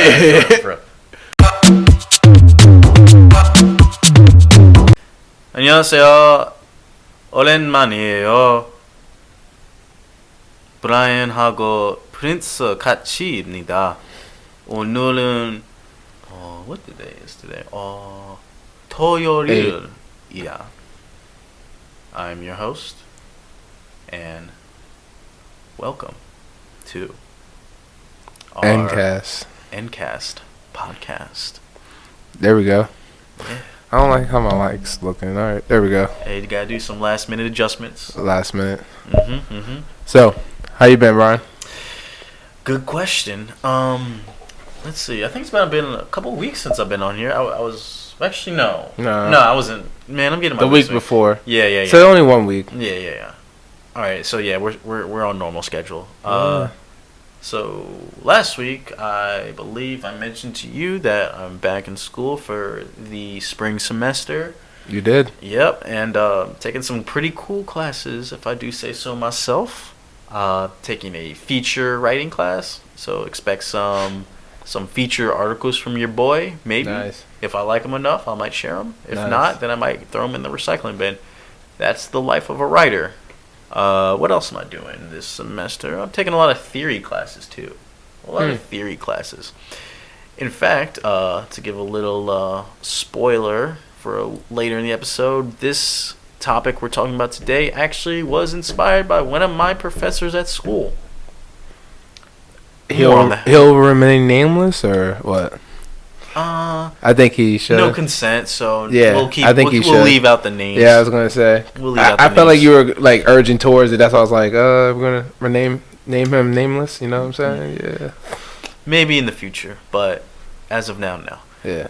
네. 안녕하세요. 오랜만이에요. 브라이언하고 프린스 같이입니다. 오늘은 what day is today? 토요일이야. I'm your host and welcome to our N.Cast Podcast. There we go. Yeah. I don't like how my mic's looking. All right, there we go. Hey, you gotta do some last minute adjustments. Last minute. Mm-hmm. So, how you been, Brian? Good question. Let's see. I think it's been a couple weeks since I've been on here. I was actually no, I wasn't. Man, I'm getting my the week before. Yeah. So only 1 week. Yeah. All right. So yeah, we're on normal schedule. Yeah. So last week, I believe I mentioned to you that I'm back in school for the spring semester. You did? Yep, and taking some pretty cool classes, if I do say so myself. Taking a feature writing class, so expect some feature articles from your boy, maybe. Nice. If I like them enough, I might share them. If Nice. not, then I might throw them in the recycling bin. That's the life of a writer. What else am I doing this semester? I'm taking a lot of theory classes too. A lot of theory classes. In fact, to give a little spoiler for later in the episode, this topic we're talking about today actually was inspired by one of my professors at school. He'll remain nameless or what? I think he should. No consent, so yeah, we'll leave out the names. Yeah, I was gonna say. We'll leave out the I felt names. like you were like urging towards it. That's why I was like, we're gonna name him nameless. You know what I'm saying? Yeah. Maybe in the future, but as of now, no. Yeah.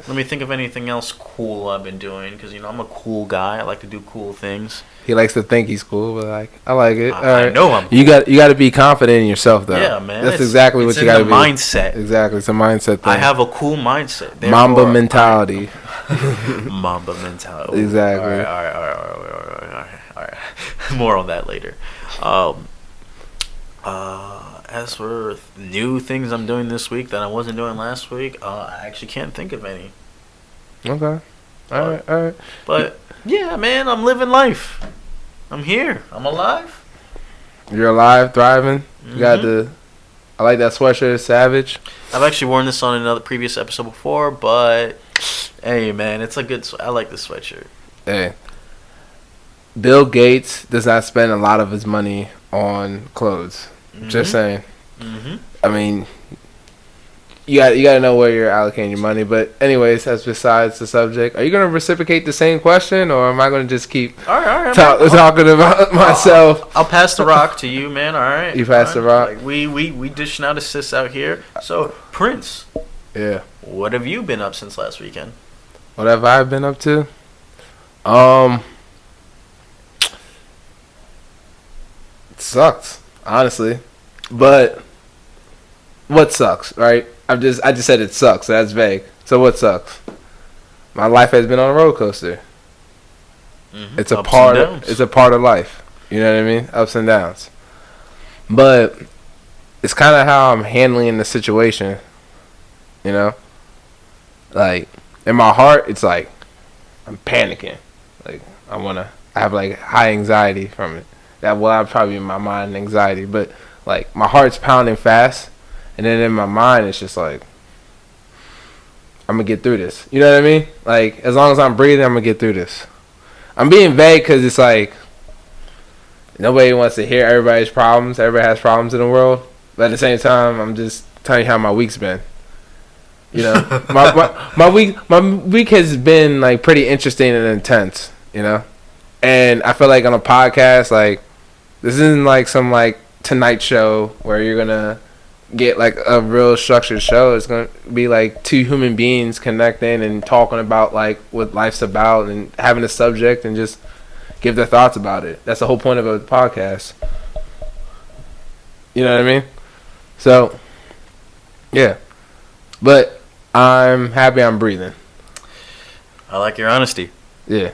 Let me think of anything else cool I've been doing, because I'm a cool guy. I like to do cool things. He likes to think he's cool, but I like it. I know I'm cool. You got to be confident in yourself, though. Yeah, man. That's exactly what you got to be. Mindset. Exactly, it's a mindset thing. I have a cool mindset. Mamba mentality. Mamba mentality. Exactly. All right. More on that later. As for new things I'm doing this week that I wasn't doing last week, I actually can't think of any. Okay. All right. But yeah, man, I'm living life. I'm here. I'm alive. You're alive, thriving. You got I like that sweatshirt, it's savage. I've actually worn this on another previous episode before, but hey, man, it's a good. I like this sweatshirt. Hey, Bill Gates does not spend a lot of his money on clothes. Just saying. I mean, you got to know where you're allocating your money. But anyways, that's besides the subject. Are you going to reciprocate the same question, or am I going to just keep talking about myself? I'll pass the rock to you, man. All right. You pass the rock. Like, we dishing out assists out here. So Prince. Yeah. What have you been up since last weekend? What have I been up to? It sucks, honestly. But what sucks, right? I just said it sucks. So that's vague. So what sucks? My life has been on a roller coaster. It's a part of life. You know what I mean? Ups and downs. But it's kind of how I'm handling the situation. You know? Like, in my heart, it's like I'm panicking. Like, I have like high anxiety from it. I'd probably in my mind anxiety, but like my heart's pounding fast, and then in my mind it's just like I'm gonna get through this. You know what I mean? Like, as long as I'm breathing, I'm gonna get through this. I'm being vague because it's like nobody wants to hear everybody's problems. Everybody has problems in the world, but at the same time, I'm just telling you how my week's been. You know, my week has been like pretty interesting and intense. You know, and I feel like on a podcast, like this isn't like some like Tonight Show where you're gonna get like a real structured show. It's gonna be like two human beings connecting and talking about like what life's about and having a subject and just give their thoughts about it. That's the whole point of a podcast. You know what I mean? So yeah, but I'm happy I'm breathing. I like your honesty. Yeah.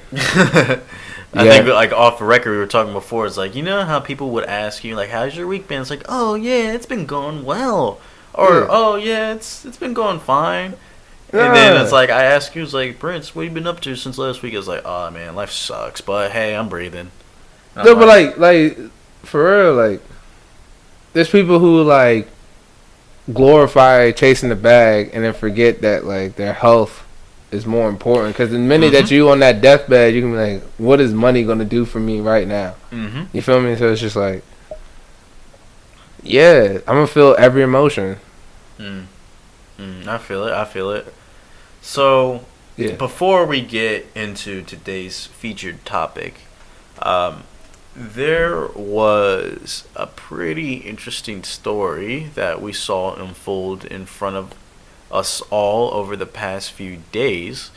I think like off the record we were talking before. It's like, you know how people would ask you like, "How's your week been?" It's like, "Oh yeah, it's been going well," or "Oh yeah, it's been going fine." And then it's like I ask you, it's like, "Prince, what have you been up to since last week?" It's like, "Oh man, life sucks, but hey, I'm breathing." No, but like for real, like there's people who like glorify chasing the bag and then forget that like their health is more important, because the minute that you on that deathbed, you can be like, what is money going to do for me right now? You feel me? So it's just like, yeah, I'm going to feel every emotion. I feel it. So before we get into today's featured topic, there was a pretty interesting story that we saw unfold in front of us all over the past few days,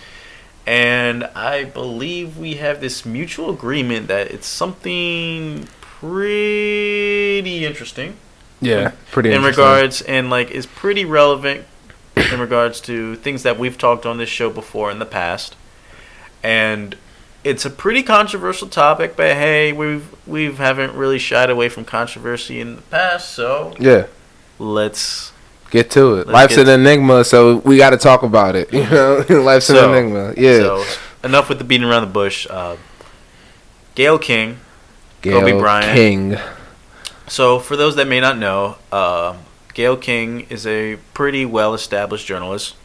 and I believe we have this mutual agreement that it's something pretty interesting. Yeah, pretty in interesting. regards, and like is pretty relevant in regards to things that we've talked on this show before in the past, and it's a pretty controversial topic. But hey, we haven't really shied away from controversy in the past, so let's get to it. Life's an enigma, so we got to talk about it. You know, life's an enigma. Yeah. So enough with the beating around the bush. Gayle King, Kobe Bryant. So for those that may not know, Gayle King is a pretty well-established journalist.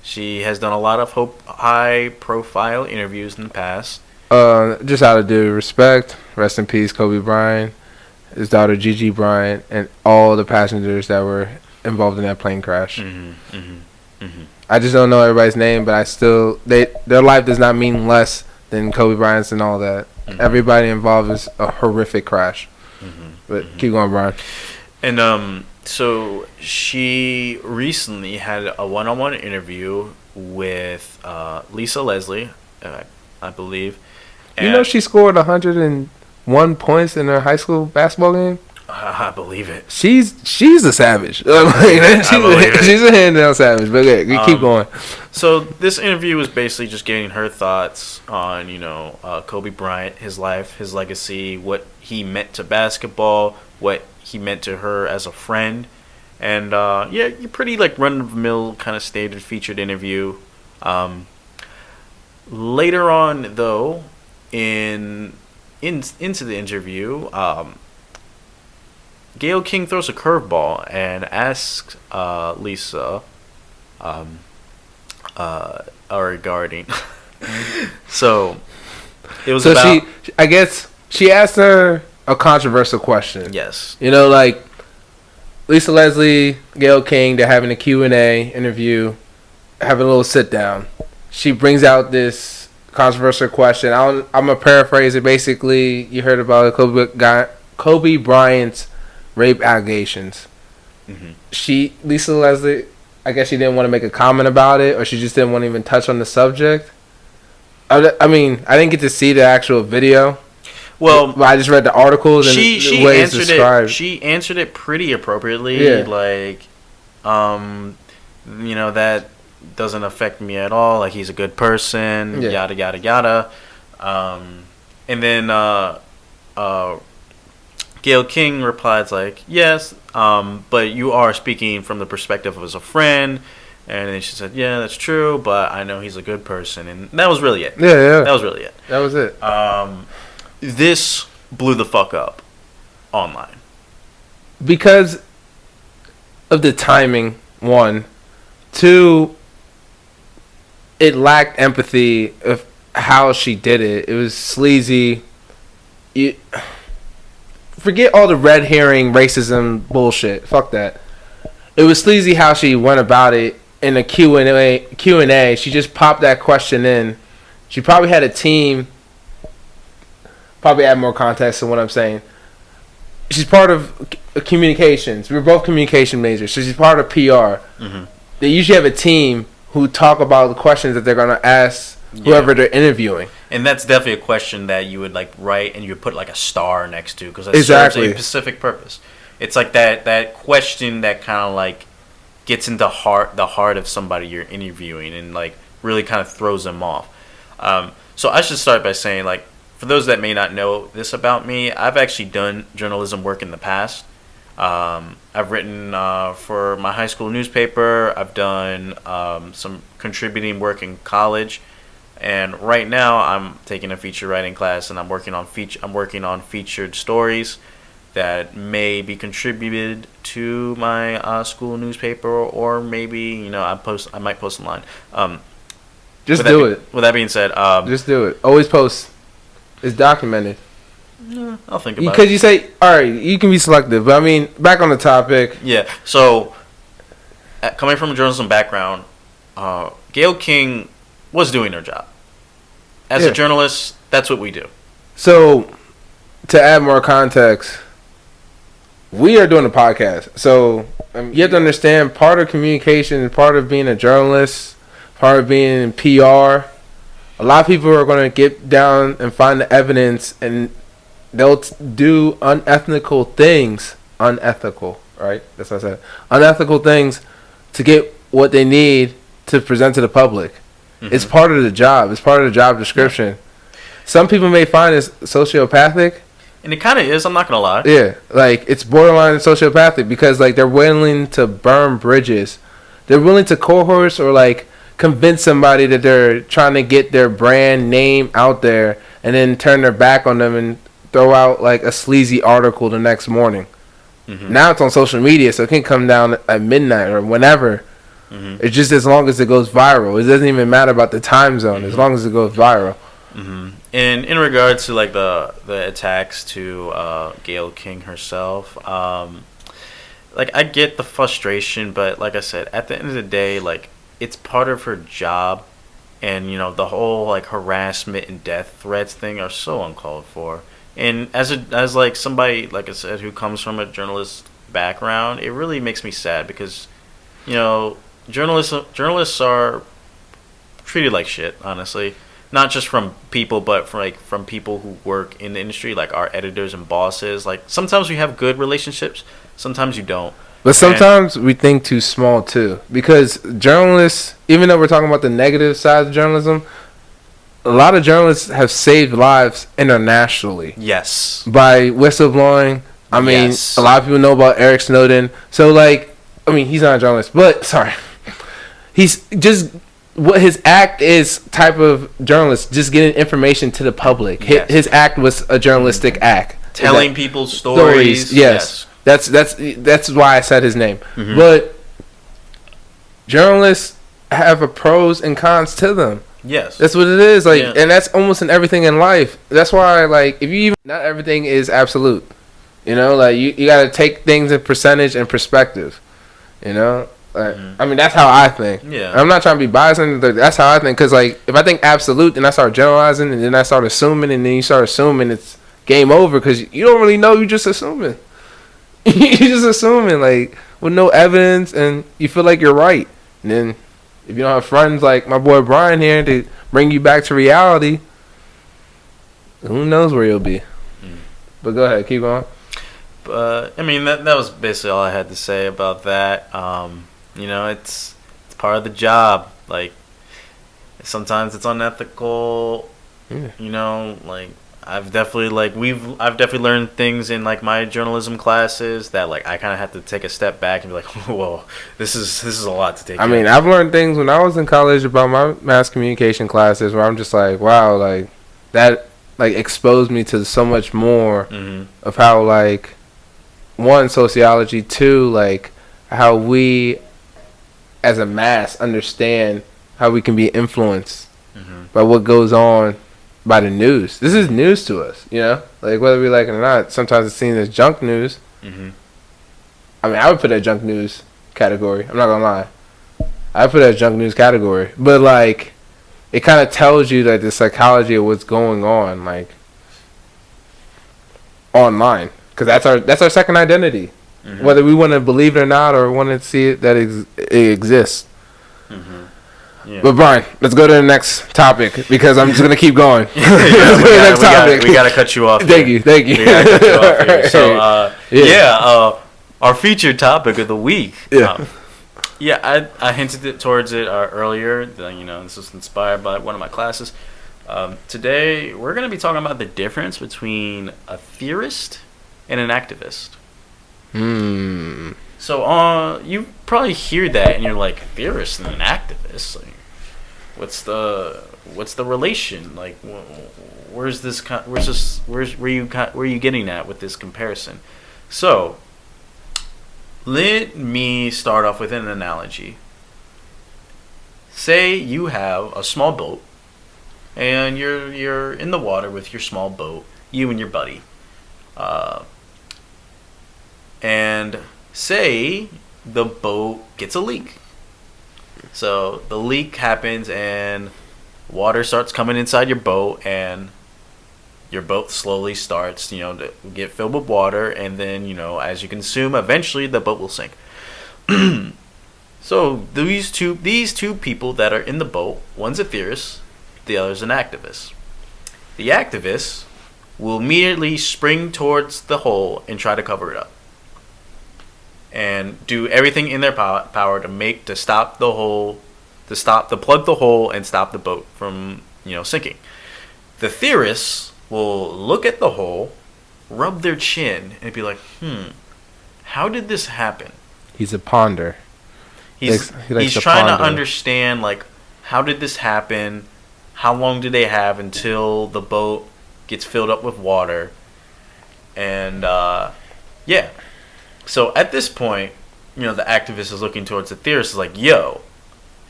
She has done a lot of high-profile interviews in the past. Just out of due respect, rest in peace, Kobe Bryant, his daughter Gigi Bryant, and all the passengers that were involved in that plane crash. I just don't know everybody's name, but their life does not mean less than Kobe Bryant's and all that. Everybody involved is a horrific crash. But keep going, Brian. And so she recently had a one-on-one interview with Lisa Leslie, I believe. And you know she scored 101 points in her high school basketball game? I believe it. She's a savage. She's a hand-down savage. But yeah, keep going. So this interview was basically just getting her thoughts on, Kobe Bryant, his life, his legacy, what he meant to basketball, what he meant to her as a friend. And you're pretty like run-of-the-mill kind of standard featured interview. Later on, though, into the interview, Gayle King throws a curveball and asks Lisa regarding. So it was about. I guess she asked her a controversial question. Yes. Like Lisa Leslie, Gayle King, they're having a Q&A interview, having a little sit down. She brings out this controversial question. I'm gonna paraphrase it. Basically, you heard about Kobe Bryant's rape allegations. Lisa Leslie, I guess she didn't want to make a comment about it, or she just didn't want to even touch on the subject. I mean, I didn't get to see the actual video. Well, but I just read the articles and the way it's described. She answered it pretty appropriately. Yeah. Like, that doesn't affect me at all. Like, he's a good person. Yeah. Yada yada yada. And then Gayle King replies like, yes, but you are speaking from the perspective of as a friend. And then she said, yeah, that's true, but I know he's a good person. And that was really it. Yeah. That was really it. That was it. This blew the fuck up online. Because of the timing, one. Two, it lacked empathy of how she did it. It was sleazy. Forget all the red herring racism bullshit. Fuck that. It was sleazy how she went about it in a Q&A. She just popped that question in. She probably had a team. Probably add more context to what I'm saying. She's part of communications. We're both communication majors, so she's part of PR. They usually have a team who talk about the questions that they're going to ask whoever they're interviewing. And that's definitely a question that you would like write and you would put like a star next to, because that serves a specific purpose. It's like that question that kind of like gets into the heart of somebody you're interviewing and like really kind of throws them off. So I should start by saying, like, for those that may not know this about me, I've actually done journalism work in the past. I've written for my high school newspaper. I've done some contributing work in college, and right now I'm taking a feature writing class, and I'm working on featured stories that may be contributed to my school newspaper, or maybe I might post online. Just do it. With that being said, just do it. Always post. It's documented. Yeah, I'll think about it. Because you say, all right, you can be selective. But, I mean, back on the topic. Yeah. So, coming from a journalism background, Gayle King was doing her job. As a journalist, that's what we do. So, to add more context, we are doing a podcast. So, you have to understand, part of communication, part of being a journalist, part of being in PR, a lot of people are going to get down and find the evidence, and they'll do unethical things. Unethical, right? That's what I said. Unethical things to get what they need to present to the public. Mm-hmm. It's part of the job. It's part of the job description. Some people may find it sociopathic. And it kind of is, I'm not going to lie. Yeah, like, it's borderline sociopathic because, like, they're willing to burn bridges. They're willing to coerce or, like, convince somebody that they're trying to get their brand name out there and then turn their back on them and throw out, like, a sleazy article the next morning. Mm-hmm. Now it's on social media, so it can come down at midnight or whenever. Mm-hmm. It's just as long as it goes viral. It doesn't even matter about the time zone, as long as it goes viral. Mm-hmm. And in regards to, like, the attacks to Gayle King herself, like, I get the frustration, but like I said, at the end of the day, like, it's part of her job, and the whole, like, harassment and death threats thing are so uncalled for. And as like somebody, like I said, who comes from a journalist background, it really makes me sad because journalists are treated like shit, honestly. Not just from people, but from people who work in the industry, like our editors and bosses. Like, sometimes we have good relationships, sometimes you don't. But sometimes we think too small, too. Because journalists, even though we're talking about the negative side of journalism, a lot of journalists have saved lives internationally. Yes. By whistleblowing. I mean, a lot of people know about Eric Snowden. So, like, I mean, he's not a journalist, but, sorry. He's just, what his act is type of journalist, just getting information to the public. Yes. His act was a journalistic act. Telling people stories. Yes. That's why I said his name. Mm-hmm. But journalists have a pros and cons to them. Yes. That's what it is. Like, and that's almost in everything in life. That's why, like, if you even, not everything is absolute. Like, you got to take things in percentage and perspective. Like, I mean, that's how I think. Yeah. I'm not trying to be biased. That's how I think. Because, like, if I think absolute, then I start generalizing, and then I start assuming, and then you start assuming, it's game over because you don't really know. You're just assuming. You're just assuming, like, with no evidence, and you feel like you're right. And then if you don't have friends like my boy Brian here to bring you back to reality, who knows where you'll be. But go ahead, keep going. But I mean, that was basically all I had to say about that. It's part of the job. Like, sometimes it's unethical. Yeah. Like, I've definitely learned things in, like, my journalism classes that, like, I kind of had to take a step back and be like, whoa, this is a lot to take. I mean, I've learned things when I was in college about my mass communication classes where I'm just like, wow, like, that, like, exposed me to so much more of how, like, one, sociology, two, like, how we as a mass understand how we can be influenced by what goes on by the news. This is news to us, like, whether we like it or not. Sometimes it's seen as junk news. I mean, I would put that junk news category. I'm not gonna lie, I would put that junk news category. But, like, it kind of tells you, like, the psychology of what's going on, like, online, because that's our second identity, whether we want to believe it or not, or want to see it that it exists. Yeah. But Brian, let's go to the next topic because I'm just gonna keep going. We gotta cut you off. Thank you. We gotta cut you off here. So, our featured topic of the week. I hinted towards it earlier. This was inspired by one of my classes. Today, we're going to be talking about the difference between a theorist and an activist. So, you probably hear that and you're like, theorist and an activist? Like, what's the relation? Like, where are you getting at with this comparison? So, let me start off with an analogy. Say you have a small boat, and you're in the water with your small boat, you and your buddy. And say the boat gets a leak. So the leak happens and water starts coming inside your boat, and your boat slowly starts, to get filled with water, and then, as you consume, eventually the boat will sink. So these two people that are in the boat, one's a theorist, the other's an activist. The activist will immediately spring towards the hole and try to cover it up, and do everything in their power to stop the hole, to plug the hole and stop the boat from sinking. The theorists will look at the hole, rub their chin, and be like, how did this happen? He's a ponder. He's trying to understand, like, how did this happen? How long do they have until the boat gets filled up with water? And yeah. So at this point, the activist is looking towards the theorist, is like, yo,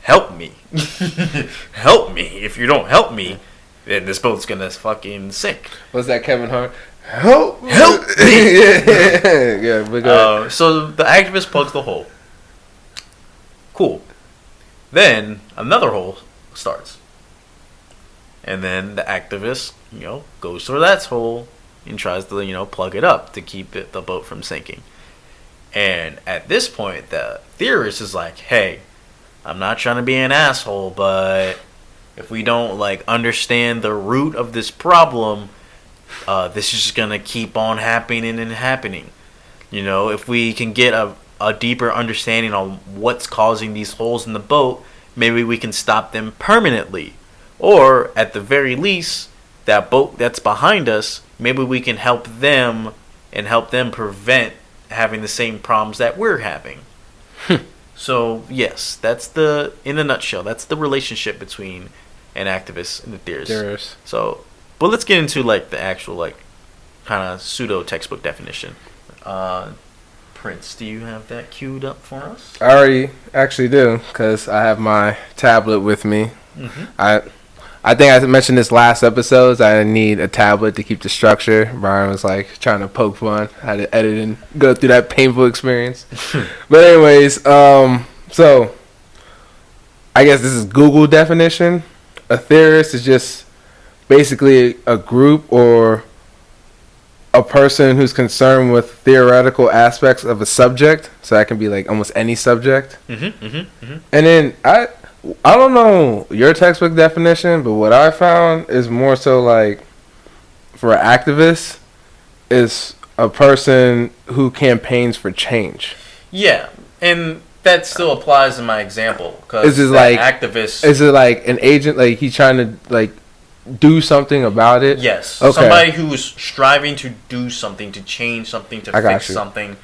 help me. Help me. If you don't help me, then this boat's gonna fucking sink. What's that, Kevin Hart? Help me. Yeah. So the activist plugs the hole. Cool. Then another hole starts. And then the activist, goes through that hole and tries to, plug it up to keep the boat from sinking. And at this point, the theorist is like, hey, I'm not trying to be an asshole, but if we don't, understand the root of this problem, this is just going to keep on happening and happening. If we can get a deeper understanding on what's causing these holes in the boat, maybe we can stop them permanently. Or, at the very least, that boat that's behind us, maybe we can help them and help them prevent having the same problems that we're having. So, yes, in a nutshell, that's the relationship between an activist and a theorist. So, but let's get into, the actual, kind of pseudo textbook definition. Prince, do you have that queued up for us? I already actually do, because I have my tablet with me. Mm-hmm. I think I mentioned this last episode. I need a tablet to keep the structure. Brian was trying to poke fun. I had to edit and go through that painful experience. But anyways, so I guess this is Google definition. A theorist is just basically a group or a person who's concerned with theoretical aspects of a subject. So that can be almost any subject. And then I don't know your textbook definition, but what I found is more so for activists is a person who campaigns for change. Yeah, and that still applies in my example. Is it activist? Is it an agent? He's trying to do something about it? Yes. Okay. Somebody who is striving to do something, to change something, to fix something.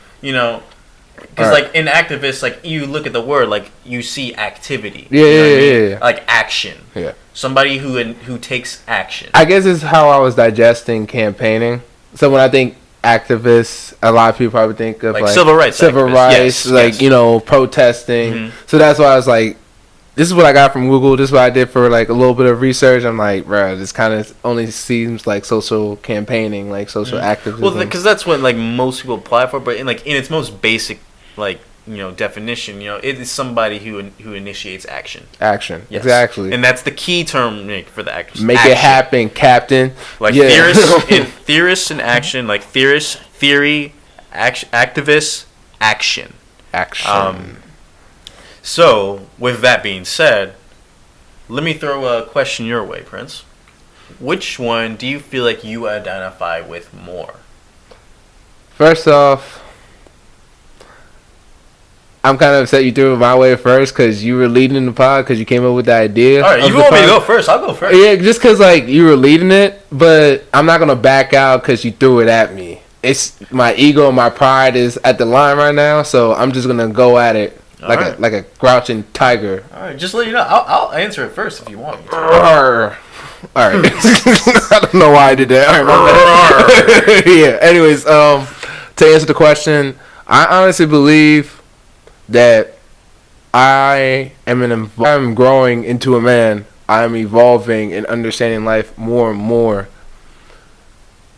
Because in activists, you look at the word, you see activity. Yeah. Action. Yeah. Somebody who takes action. I guess it's how I was digesting campaigning. So when I think activists, a lot of people probably think of civil rights, yes. Protesting. Mm-hmm. So that's why I was this is what I got from Google. This is what I did for a little bit of research. I'm bro, this kind of only seems like social campaigning, social activism. Well, because that's what most people apply for. But in its most basic definition, it is somebody who initiates action. Action, yes. Exactly. And that's the key term for the actors. Make action. It happen, Captain. Theorists in action, theorists, theory, activists, action. Action. So, with that being said, let me throw a question your way, Prince. Which one do you feel like you identify with more? First off, I'm kind of upset you threw it my way first because you were leading the pod because you came up with the idea. All right, you want me to go first? I'll go first. Yeah, just because like you were leading it, but I'm not gonna back out because you threw it at me. It's my ego and my pride is at the line right now, so I'm just gonna go at it like a crouching tiger. All right, just let you know. I'll answer it first if you want me to. All right. I don't know why I did that. All right, my bad. Yeah. Anyways, to answer the question, I honestly believe that I'm growing into a man. I'm evolving and understanding life more and more.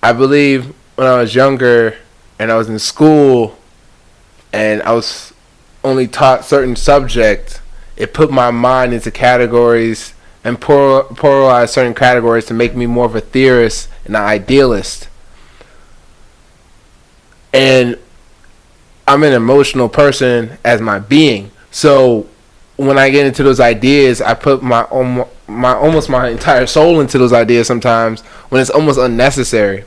I believe when I was younger and I was in school and I was only taught certain subjects, it put my mind into categories and polarized certain categories to make me more of a theorist and an idealist. And I'm an emotional person as my being. So when I get into those ideas, I put my almost my entire soul into those ideas sometimes when it's almost unnecessary.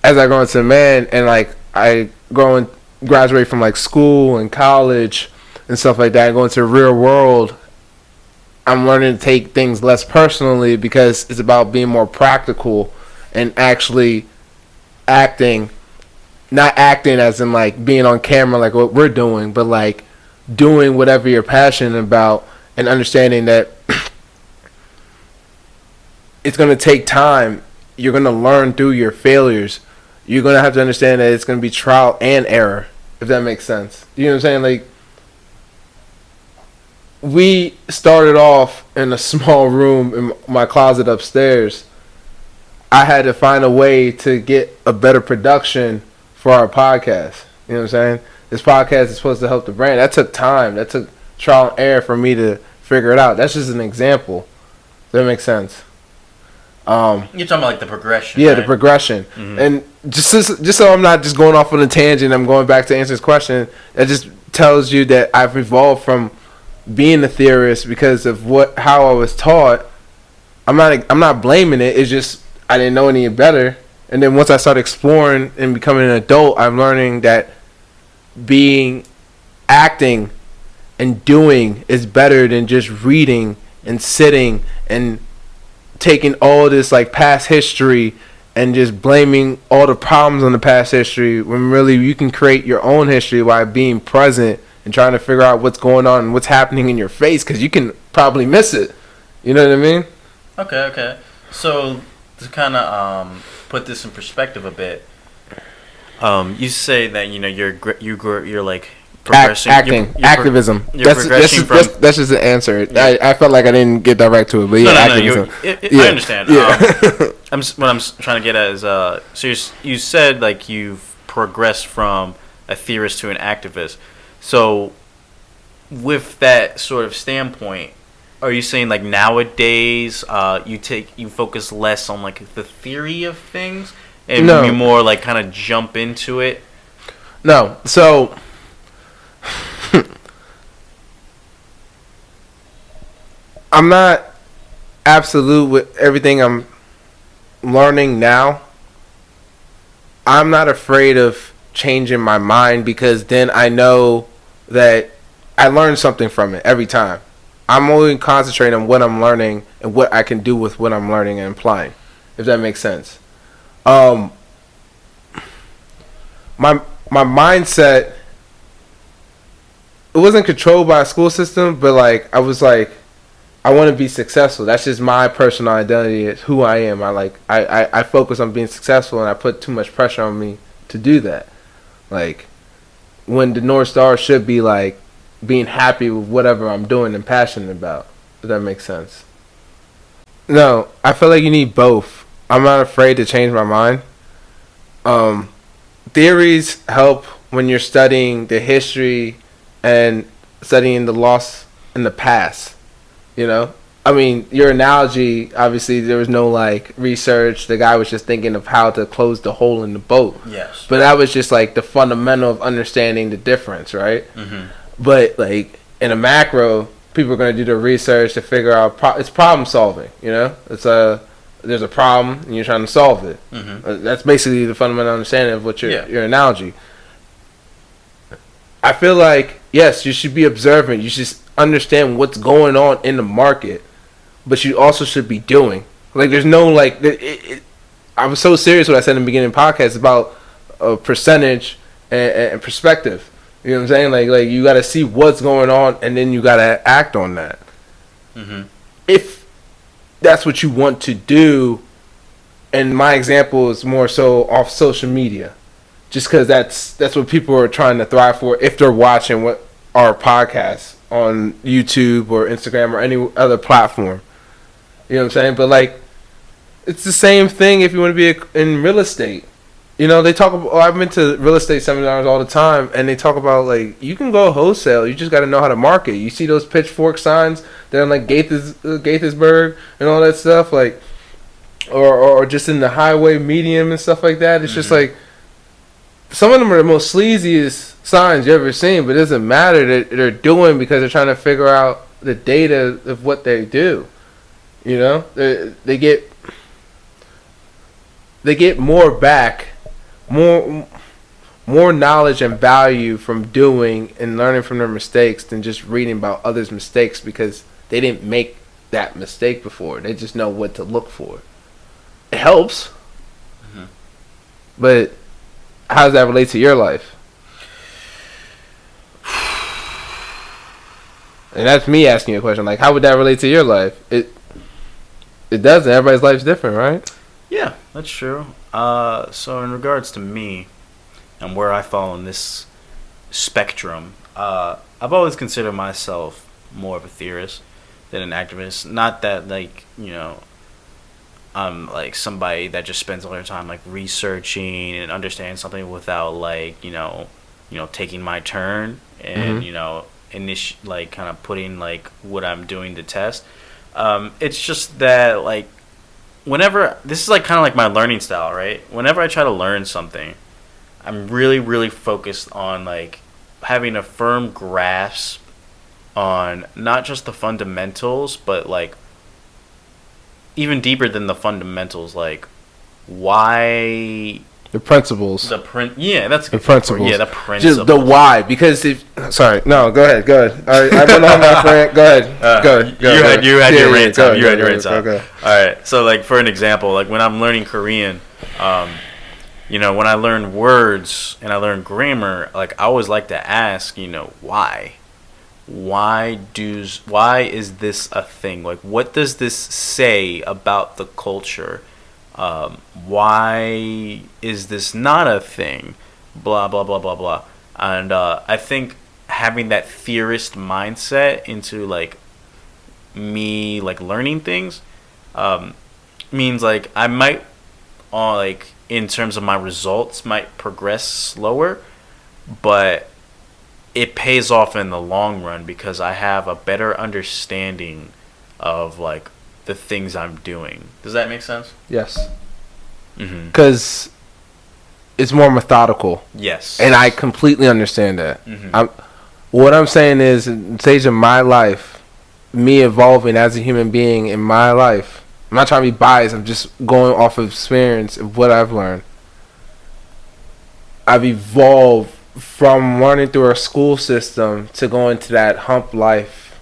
As I grow into a man and like I graduate from like school and college and stuff like that, and go into the real world, I'm learning to take things less personally because it's about being more practical and actually acting. Not acting as in like being on camera like what we're doing, but like doing whatever you're passionate about and understanding that it's going to take time. You're going to learn through your failures. You're going to have to understand that it's going to be trial and error, if that makes sense. You know what I'm saying? Like, we started off in a small room in my closet upstairs. I had to find a way to get a better production for our podcast. You know what I'm saying? This podcast is supposed to help the brand. That took time. That took trial and error for me to figure it out. That's just an example. Does that make sense? You're talking about like the progression. Yeah, right? the progression. Mm-hmm. And just so I'm not just going off on a tangent, I'm going back to answer this question. That just tells you that I've evolved from being a theorist because of how I was taught. I'm not blaming it. It's just I didn't know any better. And then once I started exploring and becoming an adult, I'm learning that acting and doing is better than just reading and sitting and taking all this like past history and just blaming all the problems on the past history when really you can create your own history by being present and trying to figure out what's going on and what's happening in your face because you can probably miss it. You know what I mean? Okay. So to kind of put this in perspective a bit, you say that you're like progressing, activism. That's just the answer. Yeah. I felt like I didn't get direct to it, but activism. I understand. Yeah. What I'm trying to get at is so you said like you've progressed from a theorist to an activist. So with that sort of standpoint, are you saying like nowadays you focus less on like the theory of things and you more like kind of jump into it? No. So I'm not absolute with everything I'm learning now. I'm not afraid of changing my mind because then I know that I learn something from it every time. I'm only concentrating on what I'm learning and what I can do with what I'm learning and applying, if that makes sense. My mindset, it wasn't controlled by a school system, but like I was like, I want to be successful. That's just my personal identity. It's who I am. I focus on being successful, and I put too much pressure on me to do that. Like when the North Star should be like being happy with whatever I'm doing and passionate about. If that makes sense. No, I feel like you need both. I'm not afraid to change my mind. Theories help when you're studying the history and studying the loss in the past. You know? I mean, your analogy, obviously there was no like research. The guy was just thinking of how to close the hole in the boat. Yes. But that was just like the fundamental of understanding the difference, right? Mm-hmm. But like in a macro, people are going to do the research to figure out it's problem solving. You know, there's a problem and you're trying to solve it. Mm-hmm. That's basically the fundamental understanding of what your analogy. I feel like yes, you should be observant. You should understand what's going on in the market, but you also should be doing. Like, there's no, like, I was so serious what I said in the beginning of the podcast about percentage and perspective. You know what I'm saying? Like you got to see what's going on, and then you got to act on that. Mm-hmm. If that's what you want to do, and my example is more so off social media, just because that's what people are trying to thrive for if they're watching what our podcasts on YouTube or Instagram or any other platform. You know what I'm saying? But like, it's the same thing if you want to be in real estate. You know, they talk about, I've been to real estate seminars all the time, and they talk about, like, you can go wholesale. You just got to know how to market. You see those pitchfork signs that are like Gaithersburg and all that stuff, like, or just in the highway medium and stuff like that. It's just like, some of them are the most sleaziest signs you ever seen, but it doesn't matter. They're doing because they're trying to figure out the data of what they do. You know, they get more back. More knowledge and value from doing and learning from their mistakes than just reading about others' mistakes, because they didn't make that mistake before. They just know what to look for. It helps. Mm-hmm. But how does that relate to your life? And that's me asking you a question. Like, how would that relate to your life? It doesn't. Everybody's life's different, right? Yeah, that's true. So in regards to me and where I fall in this spectrum, I've always considered myself more of a theorist than an activist. Not that, like, you know, I'm like somebody that just spends all their time like researching and understanding something without, like, you know, taking my turn and you know, like kind of putting like what I'm doing to test. It's just that, like, whenever, this is like kind of like my learning style, right? Whenever I try to learn something, I'm really, really focused on like having a firm grasp on not just the fundamentals, but like even deeper than the fundamentals, like why the principles. Yeah, that's a good the principles. Yeah, the principles. Just the why, because sorry, no, go ahead. All right, I don't know my friend. Go ahead. You had your rant time. You had your rant time. All right. So, like, for an example, like when I'm learning Korean, you know, when I learn words and I learn grammar, like, I always like to ask, you know, why? Why is this a thing? Like, what does this say about the culture? Why is this not a thing? Blah, blah, blah, blah, blah. And I think having that theorist mindset into, like, me, like, learning things means, like, I might, like, in terms of my results, might progress slower, but it pays off in the long run because I have a better understanding of, like, the things I'm doing. Does that make sense? Yes. Because it's more methodical. Yes. And I completely understand that. What I'm saying is, in the stage of my life, me evolving as a human being in my life, I'm not trying to be biased. I'm just going off of experience of what I've learned. I've evolved from learning through our school system to going to that hump life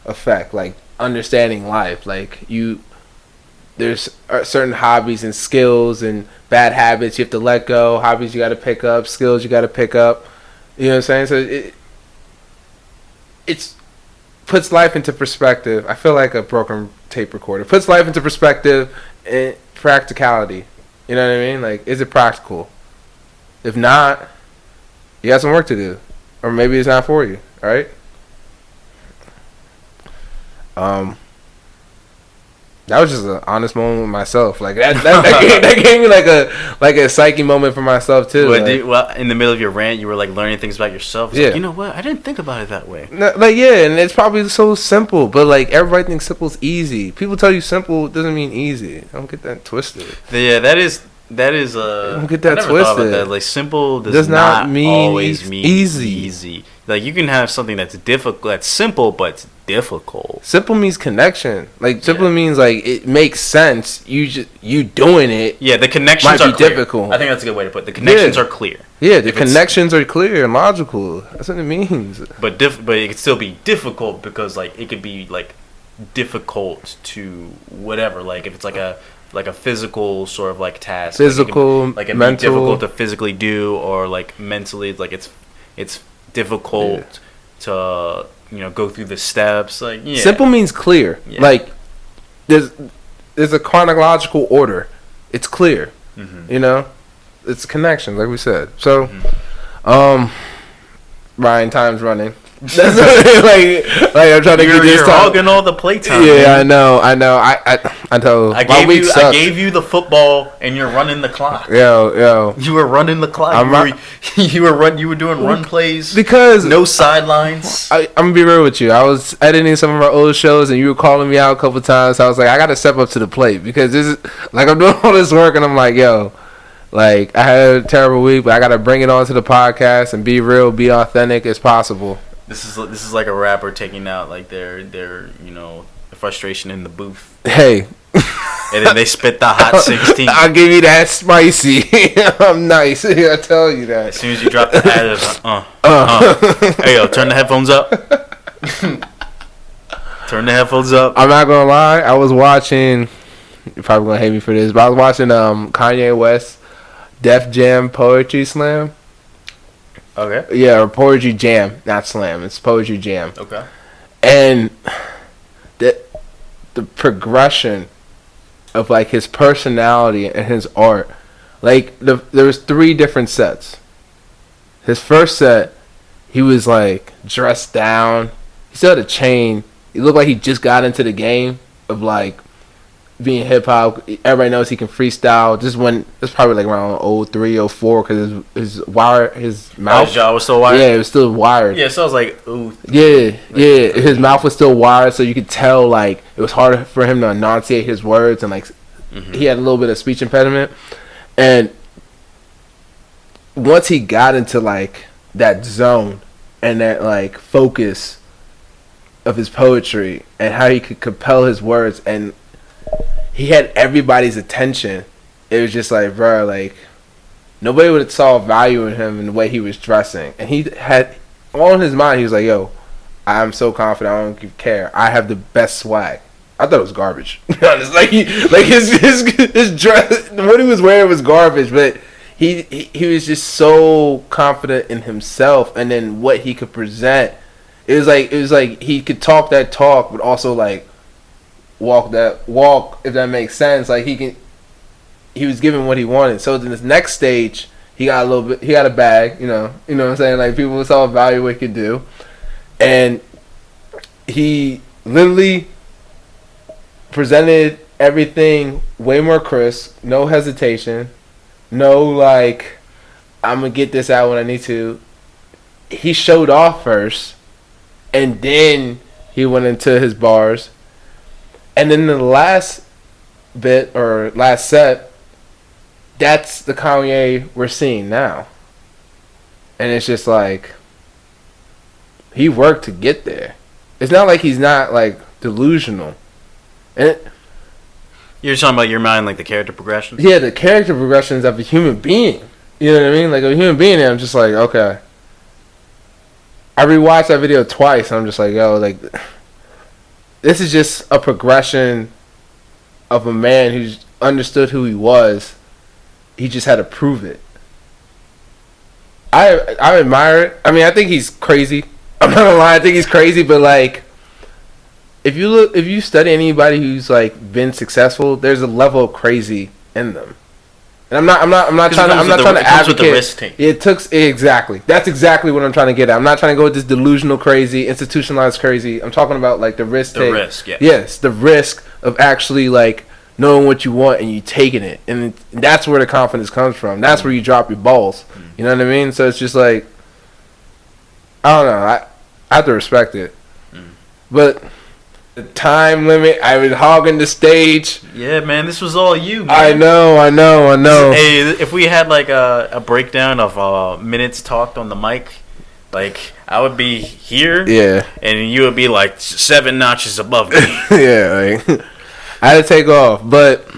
effect, like understanding life. Like, there's certain hobbies and skills and bad habits you have to let go, hobbies you got to pick up, skills you got to pick up. You know what I'm saying? So it puts life into perspective. I feel like a broken tape recorder. It puts life into perspective and practicality. You know what I mean? Like, is it practical? If not, you got some work to do. Or maybe it's not for you. All right? That was just an honest moment with myself. Like that gave me like a psyche moment for myself too. Well, in the middle of your rant, you were like learning things about yourself. Yeah. Like, you know what? I didn't think about it that way. No, like, yeah, and it's probably so simple, but like everybody thinks simple is easy. People tell you simple doesn't mean easy. Don't get that twisted. Yeah, that is. Don't get that twisted. That. Like, simple does not mean always mean easy. Like, you can have something that's difficult, that's simple, but it's difficult. Simple means connection. Like, simple means like it makes sense. You doing it. Yeah, the connections are clear. Difficult. I think that's a good way to put it. The connections are clear. Yeah, the connections are clear and logical. That's what it means. But it could still be difficult because like it could be like difficult to whatever. Like if it's like a physical sort of like task, physical, like it'd mental, be difficult to physically do, or like mentally, like it's difficult to go through the steps. Like simple means clear. Yeah. Like there's a chronological order. It's clear. Mm-hmm. It's connections, like we said. So, Ryan, time's running. That's like I'm trying to get this time. You're hogging all the playtime. Yeah, man. I know. I know. I gave you the football, and you're running the clock. Yo. You were running the clock. You were doing run plays because no sidelines. I'm gonna be real with you. I was editing some of our old shows, and you were calling me out a couple times. So I was like, I gotta step up to the plate because this is like I'm doing all this work, and I'm like, yo. Like, I had a terrible week, but I got to bring it on to the podcast and be real, be authentic as possible. This is like a rapper taking out, like, their frustration in the booth. Hey. And then they spit the hot 16. I'll give you that spicy. I'm nice. I tell you that. As soon as you drop the hat, it's like, Hey, yo, turn the headphones up. Turn the headphones up. I'm not going to lie. I was watching, you're probably going to hate me for this, but I was watching Kanye West Def Jam Poetry Slam. Okay. Yeah, or Poetry Jam, not Slam. It's Poetry Jam. Okay. And the progression of like his personality and his art, like there was 3 different sets. His first set, he was like dressed down. He still had a chain. He looked like he just got into the game of like being hip hop. Everybody knows he can freestyle. Just when it's probably like around 03, 04, because his mouth. His jaw was still wired. Yeah, it was still wired. Yeah, so I was like, ooh. Yeah. His mouth was still wired, so you could tell like it was harder for him to enunciate his words, and like he had a little bit of speech impediment. And once he got into like that zone and that like focus of his poetry and how he could compel his words, and he had everybody's attention. It was just like, bro, like nobody would have saw value in him in the way he was dressing, and he had all in his mind. He was like, "Yo, I'm so confident. I don't care. I have the best swag." I thought it was garbage. Honest, like his dress, what he was wearing was garbage, but he was just so confident in himself, and then what he could present. It was like he could talk that talk, but also like walk that walk, if that makes sense. Like he was given what he wanted. So in this next stage, he got a bag, you know what I'm saying? Like people saw value what he could do. And he literally presented everything way more crisp, no hesitation, no like I'm gonna get this out when I need to. He showed off first, and then he went into his bars. And then the last bit, or last set, that's the Kanye we're seeing now. And it's just like, he worked to get there. It's not like he's not, like, delusional. And you're talking about your mind, like the character progression? Yeah, the character progressions of a human being. You know what I mean? Like, a human being, and I'm just like, okay. I rewatched that video twice, and I'm just like, yo, like, this is just a progression of a man who's understood who he was. He just had to prove it. I admire it. I mean, I think he's crazy. I'm not gonna lie, I think he's crazy, but like, if you study anybody who's like been successful, there's a level of crazy in them. And I'm not trying to advocate. The risk take. It took exactly. That's exactly what I'm trying to get at. I'm not trying to go with this delusional crazy, institutionalized crazy. I'm talking about like the risk take. The risk, yeah. Yes, the risk of actually like knowing what you want and you taking it, and that's where the confidence comes from. That's where you drop your balls. You know what I mean? So it's just like, I don't know. I have to respect it, but the time limit, I was hogging the stage. Yeah, man, this was all you, man. I know. Hey, if we had like a breakdown of minutes talked on the mic, like I would be here, yeah, and you would be like 7 notches above me. Yeah, like, I had to take off, but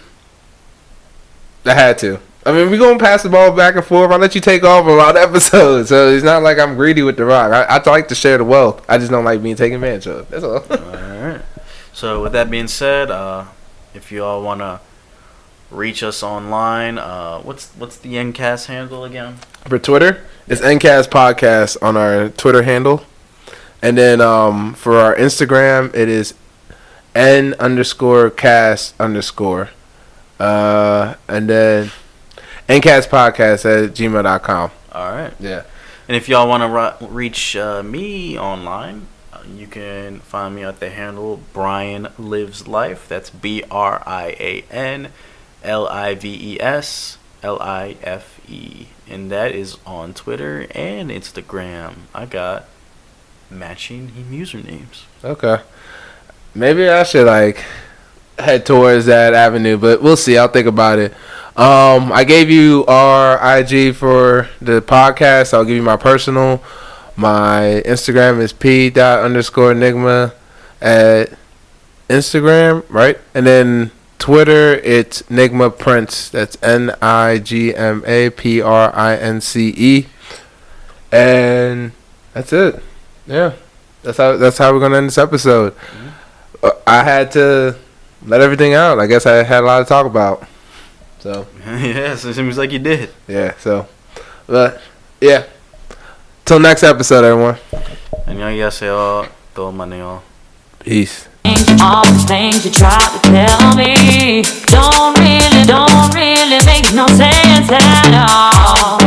I had to. I mean, we're going to pass the ball back and forth. I'll let you take off a lot of episodes. So it's not like I'm greedy with the rock. I like to share the wealth. I just don't like being taken advantage of. That's all. All right. So with that being said, if you all want to reach us online, what's the N.Cast handle again? For Twitter, it's N.Cast Podcast on our Twitter handle. And then for our Instagram, it is N_cast_. And then N.Cast Podcast at gmail.com. All right. Yeah. And if y'all want to reach me online, you can find me at the handle Brian Lives Life. That's BrianLivesLife. And that is on Twitter and Instagram. I got matching usernames. Okay. Maybe I should head towards that avenue, but we'll see. I'll think about it. I gave you our IG for the podcast. I'll give you my personal. My Instagram is p._enigma at Instagram, right? And then Twitter, it's Nigma Prince. That's NIGMAPRINCE. And that's it. Yeah. That's how we're gonna end this episode. I had to let everything out. I guess I had a lot to talk about. So yes, it seems like you did. Yeah, but yeah. Till next episode, everyone. 안녕히가세요. 또 만나요. Peace. All the things you try to tell me don't really make no sense at all.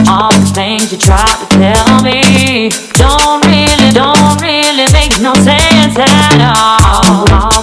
All the things you try to tell me don't really make no sense at all.